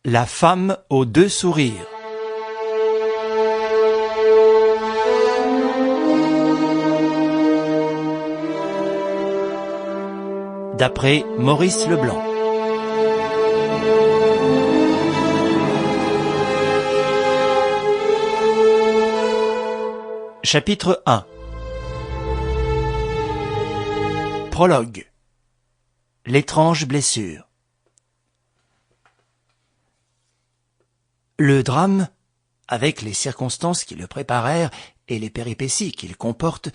La femme aux deux sourires. D'après Maurice Leblanc. Chapitre 1. Prologue. L'étrange blessure. Le drame, avec les circonstances qui le préparèrent et les péripéties qu'il comporte,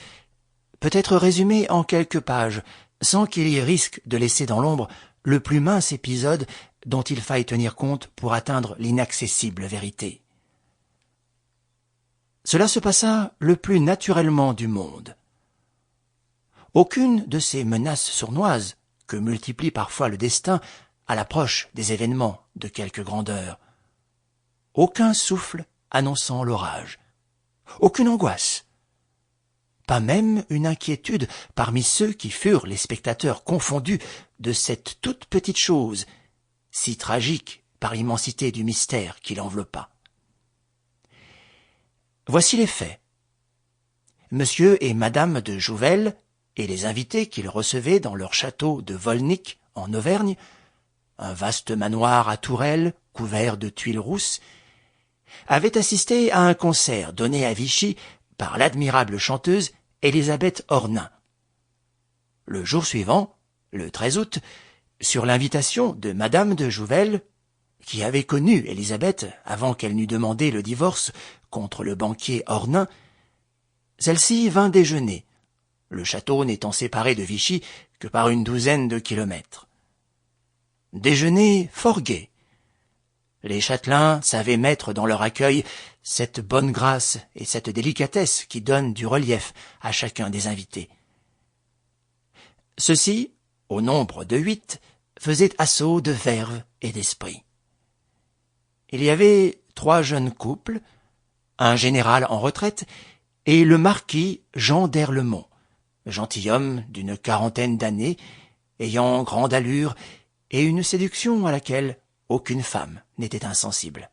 peut être résumé en quelques pages, sans qu'il y ait risque de laisser dans l'ombre le plus mince épisode dont il faille tenir compte pour atteindre l'inaccessible vérité. Cela se passa le plus naturellement du monde. Aucune de ces menaces sournoises que multiplie parfois le destin à l'approche des événements de quelque grandeur. Aucun souffle annonçant l'orage. Aucune angoisse. Pas même une inquiétude parmi ceux qui furent les spectateurs confondus de cette toute petite chose, si tragique par l'immensité du mystère qui l'enveloppa. Voici les faits. Monsieur et madame de Jouvel et les invités qu'ils recevaient dans leur château de Volnic en Auvergne, un vaste manoir à tourelles couvert de tuiles rousses, avaient assisté à un concert donné à Vichy par l'admirable chanteuse Élisabeth Ornain. Le jour suivant, le 13 août, sur l'invitation de madame de Jouvel, qui avait connu Élisabeth avant qu'elle n'eût demandé le divorce contre le banquier Ornain, celle-ci vint déjeuner, le château n'étant séparé de Vichy que par une douzaine de kilomètres. Déjeuner fort gai. Les châtelains savaient mettre dans leur accueil cette bonne grâce et cette délicatesse qui donnent du relief à chacun des invités. Ceux-ci, au nombre de 8, faisaient assaut de verve et d'esprit. Il y avait 3 jeunes couples, un général en retraite et le marquis Jean d'Erlemont, gentilhomme d'une 40aine d'années, ayant grande allure et une séduction à laquelle aucune femme n'était insensible.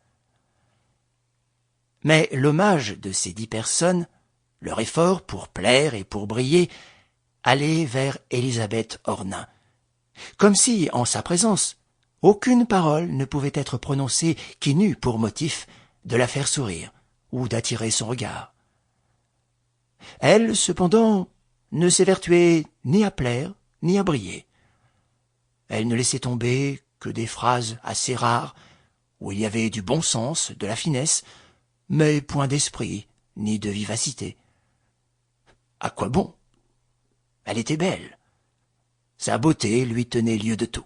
Mais l'hommage de ces 10 personnes, leur effort pour plaire et pour briller, allait vers Élisabeth Ornain, comme si, en sa présence, aucune parole ne pouvait être prononcée qui n'eût pour motif de la faire sourire ou d'attirer son regard. Elle, cependant, ne s'évertuait ni à plaire ni à briller. Elle ne laissait tomber que des phrases assez rares, où il y avait du bon sens, de la finesse, mais point d'esprit, ni de vivacité. À quoi bon? Elle était belle. Sa beauté lui tenait lieu de tout.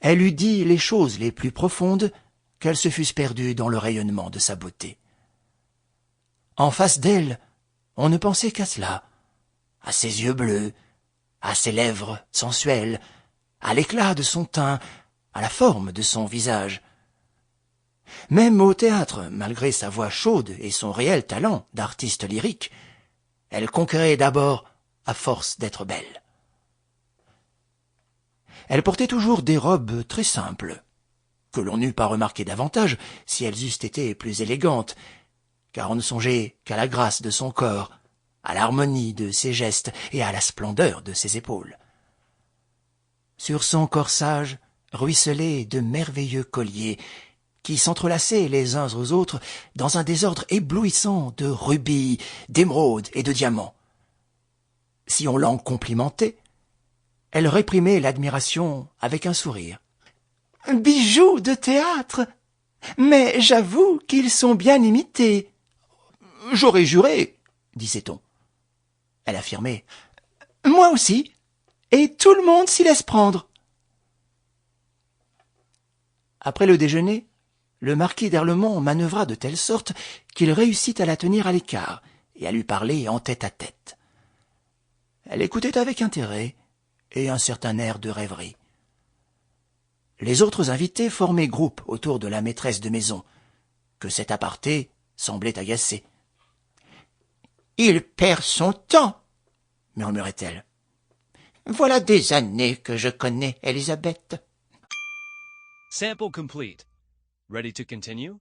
Elle eût dit les choses les plus profondes, qu'elles se fussent perdues dans le rayonnement de sa beauté. En face d'elle, on ne pensait qu'à cela, à ses yeux bleus, à ses lèvres sensuelles, à l'éclat de son teint, à la forme de son visage. Même au théâtre, malgré sa voix chaude et son réel talent d'artiste lyrique, elle conquérait d'abord à force d'être belle. Elle portait toujours des robes très simples, que l'on n'eût pas remarqué davantage si elles eussent été plus élégantes, car on ne songeait qu'à la grâce de son corps, à l'harmonie de ses gestes et à la splendeur de ses épaules. Sur son corsage ruisselaient de merveilleux colliers qui s'entrelaçaient les uns aux autres dans un désordre éblouissant de rubis, d'émeraudes et de diamants. Si on l'en complimentait, elle réprimait l'admiration avec un sourire. « Bijoux de théâtre! Mais j'avoue qu'ils sont bien imités. »« J'aurais juré, » disait-on. Elle affirmait. « Moi aussi. Et tout le monde s'y laisse prendre. » Après le déjeuner, le marquis d'Erlemont manœuvra de telle sorte qu'il réussit à la tenir à l'écart et à lui parler en tête-à-tête. Elle écoutait avec intérêt et un certain air de rêverie. Les autres invités formaient groupe autour de la maîtresse de maison, que cet aparté semblait agacer. « Il perd son temps, » murmurait-elle. « Voilà des années que je connais Élisabeth. » Sample complete. Ready to continue?